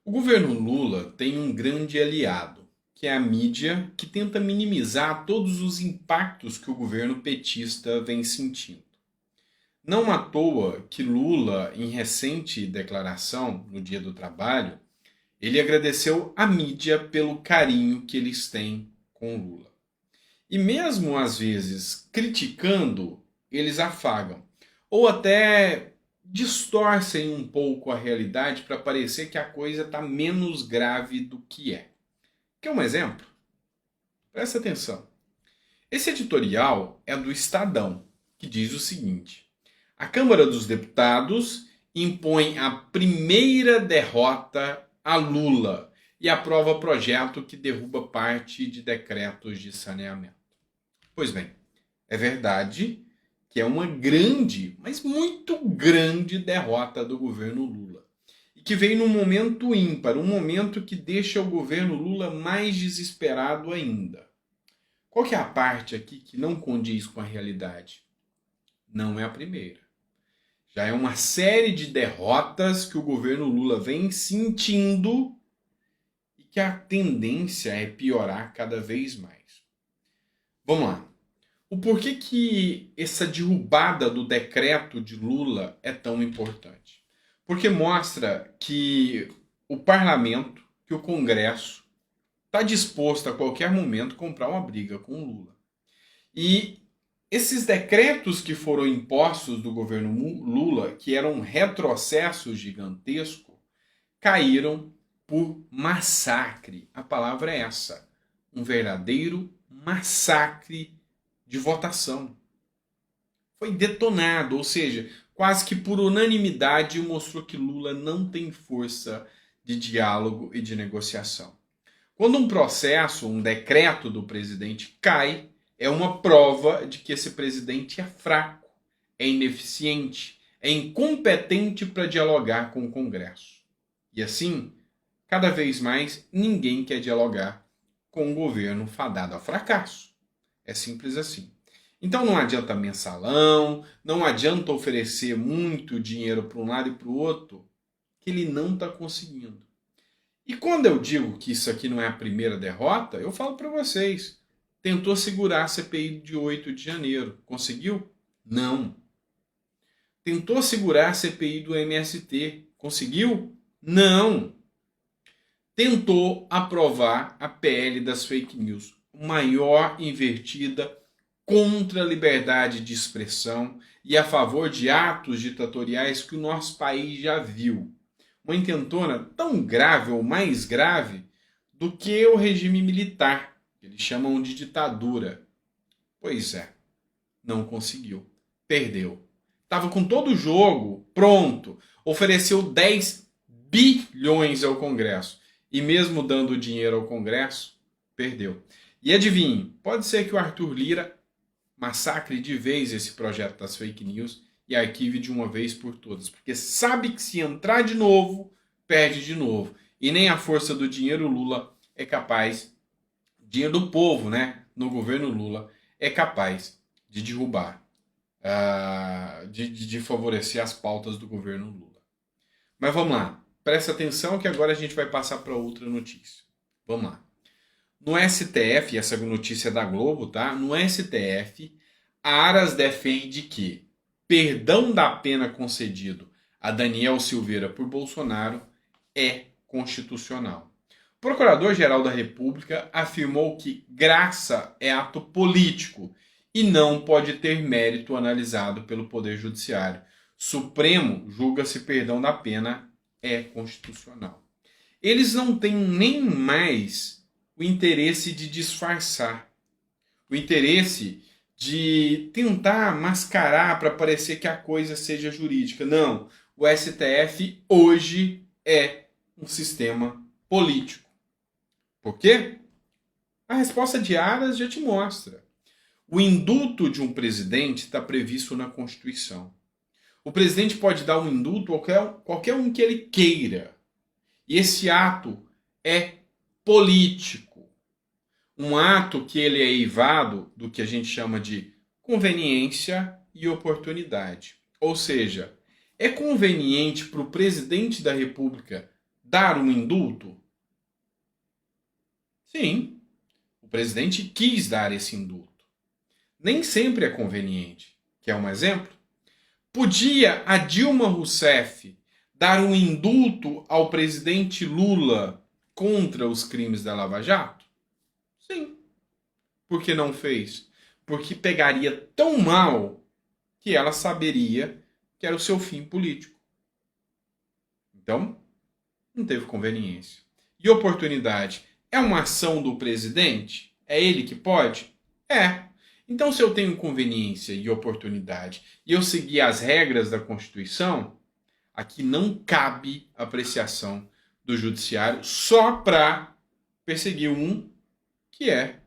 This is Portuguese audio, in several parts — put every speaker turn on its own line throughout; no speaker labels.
O governo Lula tem um grande aliado, que é a mídia, que tenta minimizar todos os impactos que o governo petista vem sentindo. Não à toa que Lula, em recente declaração no Dia do Trabalho, ele agradeceu à mídia pelo carinho que eles têm com Lula. E mesmo às vezes criticando, eles afagam. Ou até distorcem um pouco a realidade para parecer que a coisa está menos grave do que é. Quer um exemplo? Presta atenção. Esse editorial é do Estadão, que diz o seguinte: a Câmara dos Deputados impõe a primeira derrota a Lula e aprova projeto que derruba parte de decretos de saneamento. Pois bem, é verdade que é uma grande, mas muito grande derrota do governo Lula. E que veio num momento ímpar, um momento que deixa o governo Lula mais desesperado ainda. Qual que é a parte aqui que não condiz com a realidade? Não é a primeira. Já é uma série de derrotas que o governo Lula vem sentindo e que a tendência é piorar cada vez mais. Vamos lá. O porquê que essa derrubada do decreto de Lula é tão importante? Porque mostra que o parlamento, que o Congresso, está disposto a qualquer momento comprar uma briga com o Lula. E esses decretos que foram impostos do governo Lula, que eram um retrocesso gigantesco, caíram por massacre. A palavra é essa. Um verdadeiro massacre de votação. Foi detonado, ou seja, quase que por unanimidade mostrou que Lula não tem força de diálogo e de negociação. Quando um processo, um decreto do presidente cai, é uma prova de que esse presidente é fraco, é ineficiente, é incompetente para dialogar com o Congresso. E assim, cada vez mais, ninguém quer dialogar com um governo fadado a fracasso. É simples assim. Então não adianta mensalão, não adianta oferecer muito dinheiro para um lado e para o outro, que ele não está conseguindo. E quando eu digo que isso aqui não é a primeira derrota, eu falo para vocês. Tentou segurar a CPI de 8 de janeiro. Conseguiu? Não. Tentou segurar a CPI do MST. Conseguiu? Não. Tentou aprovar a PL das fake news. Maior invertida contra a liberdade de expressão e a favor de atos ditatoriais que o nosso país já viu. Uma intentona tão grave ou mais grave do que o regime militar, que eles chamam de ditadura. Pois é, não conseguiu. Perdeu. Estava com todo o jogo pronto. Ofereceu 10 bilhões ao Congresso. E mesmo dando dinheiro ao Congresso, perdeu. E adivinhe, pode ser que o Arthur Lira massacre de vez esse projeto das fake news e arquive de uma vez por todas. Porque sabe que se entrar de novo, perde de novo. E nem a força do dinheiro Lula é capaz, dinheiro do povo, né, no governo Lula, é capaz de derrubar, de favorecer as pautas do governo Lula. Mas vamos lá, presta atenção que agora a gente vai passar para outra notícia. Vamos lá. No STF, essa notícia é da Globo, tá? No STF, Aras defende que perdão da pena concedido a Daniel Silveira por Bolsonaro é constitucional. O Procurador-Geral da República afirmou que graça é ato político e não pode ter mérito analisado pelo Poder Judiciário. Supremo julga se perdão da pena é constitucional. Eles não têm nem mais o interesse de disfarçar, o interesse de tentar mascarar para parecer que a coisa seja jurídica. Não, o STF hoje é um sistema político. Por quê? A resposta de Aras já te mostra. O indulto de um presidente está previsto na Constituição. O presidente pode dar um indulto a qualquer um que ele queira. E esse ato é político. Um ato que ele é eivado do que a gente chama de conveniência e oportunidade. Ou seja, é conveniente para o presidente da República dar um indulto? Sim, o presidente quis dar esse indulto. Nem sempre é conveniente. Quer um exemplo? Podia a Dilma Rousseff dar um indulto ao presidente Lula contra os crimes da Lava Jato? Sim. Por que não fez? Porque pegaria tão mal que ela saberia que era o seu fim político. Então, não teve conveniência. E oportunidade? É uma ação do presidente? É ele que pode? É. Então, se eu tenho conveniência e oportunidade e eu seguir as regras da Constituição, aqui não cabe apreciação do judiciário só para perseguir um que é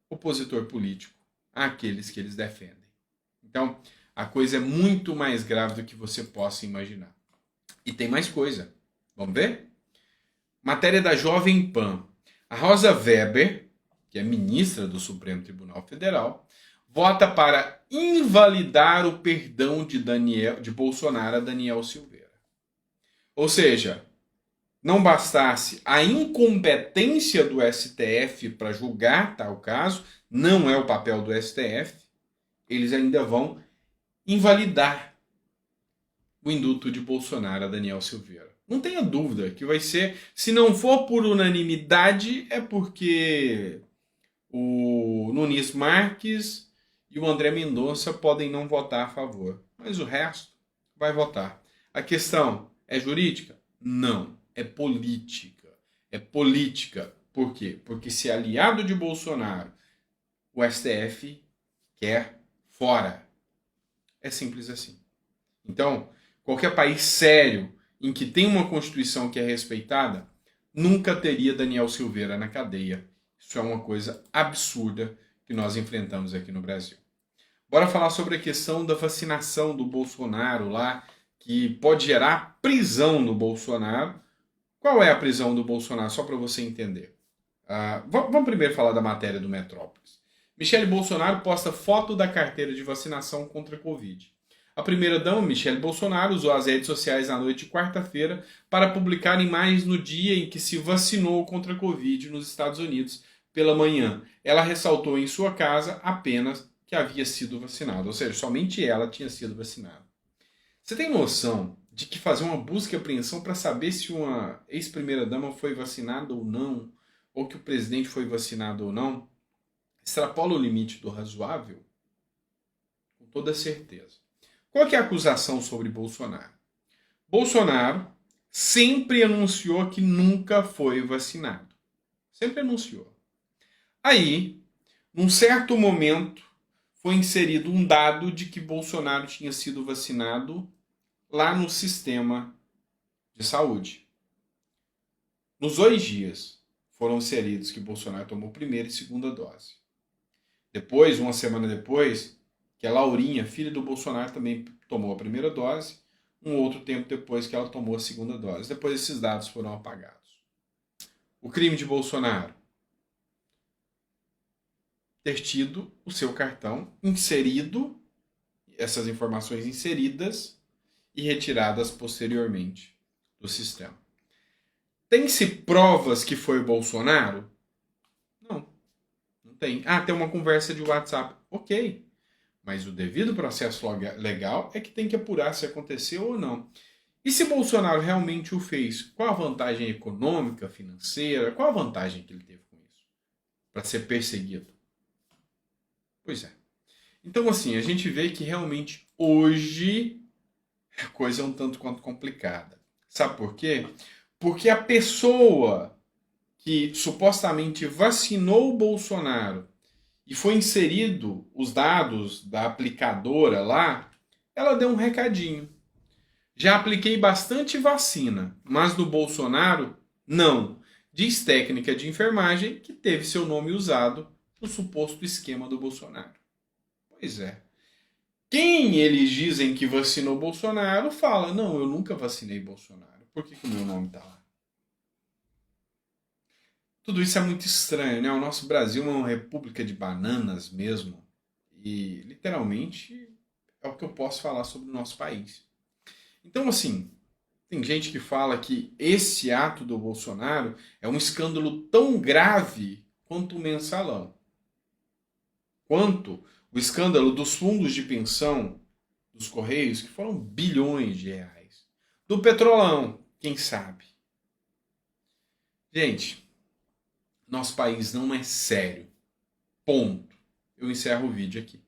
opositor político àqueles que eles defendem. Então, a coisa é muito mais grave do que você possa imaginar. E tem mais coisa. Vamos ver? Matéria da Jovem Pan. A Rosa Weber, que é ministra do Supremo Tribunal Federal, vota para invalidar o perdão de Bolsonaro a Daniel Silveira. Ou seja, não bastasse a incompetência do STF para julgar tal caso, não é o papel do STF, eles ainda vão invalidar o indulto de Bolsonaro a Daniel Silveira. Não tenha dúvida que vai ser, se não for por unanimidade, é porque o Nunes Marques e o André Mendonça podem não votar a favor. Mas o resto vai votar. A questão é jurídica? Não. É política. É política. Por quê? Porque se aliado de Bolsonaro, o STF quer fora. É simples assim. Então, qualquer país sério em que tem uma Constituição que é respeitada, nunca teria Daniel Silveira na cadeia. Isso é uma coisa absurda que nós enfrentamos aqui no Brasil. Bora falar sobre a questão da vacinação do Bolsonaro lá, que pode gerar prisão no Bolsonaro. Qual é a prisão do Bolsonaro? Só para você entender. Vamos primeiro falar da matéria do Metrópolis. Michele Bolsonaro posta foto da carteira de vacinação contra a Covid. A primeira-dama, Michele Bolsonaro, usou as redes sociais na noite de quarta-feira para publicar imagens no dia em que se vacinou contra a Covid nos Estados Unidos pela manhã. Ela ressaltou em sua casa apenas que havia sido vacinada, ou seja, somente ela tinha sido vacinada. Você tem noção de que fazer uma busca e apreensão para saber se uma ex-primeira-dama foi vacinada ou não, ou que o presidente foi vacinado ou não, extrapola o limite do razoável? Com toda certeza. Qual que é a acusação sobre Bolsonaro? Bolsonaro sempre anunciou que nunca foi vacinado. Sempre anunciou. Aí, num certo momento, foi inserido um dado de que Bolsonaro tinha sido vacinado lá no sistema de saúde. Nos 2 dias, foram inseridos que Bolsonaro tomou primeira e segunda dose. Depois, uma semana depois, que a Laurinha, filha do Bolsonaro, também tomou a primeira dose, um outro tempo depois que ela tomou a segunda dose. Depois esses dados foram apagados. O crime de Bolsonaro: ter tido o seu cartão inserido, essas informações inseridas e retiradas posteriormente do sistema. Tem-se provas que foi o Bolsonaro? Não, não tem. Tem uma conversa de WhatsApp. Ok. Mas o devido processo legal é que tem que apurar se aconteceu ou não. E se Bolsonaro realmente o fez, qual a vantagem econômica, financeira? Qual a vantagem que ele teve com isso? Para ser perseguido? Pois é. Então, assim, a gente vê que realmente hoje a coisa é um tanto quanto complicada. Sabe por quê? Porque a pessoa que supostamente vacinou o Bolsonaro e foi inserido os dados da aplicadora lá, ela deu um recadinho. Já apliquei bastante vacina, mas no Bolsonaro, não. Diz técnica de enfermagem que teve seu nome usado no suposto esquema do Bolsonaro. Pois é. Quem eles dizem que vacinou Bolsonaro fala: não, eu nunca vacinei Bolsonaro. Por que o meu nome está lá? Tudo isso é muito estranho, né? O nosso Brasil é uma república de bananas mesmo. E, literalmente, é o que eu posso falar sobre o nosso país. Então, assim, Tem gente que fala que esse ato do Bolsonaro é um escândalo tão grave quanto o mensalão. Quanto o escândalo dos fundos de pensão dos Correios, que foram bilhões de reais. Do Petrolão, quem sabe? Gente, nosso país não é sério. Ponto. Eu encerro o vídeo aqui.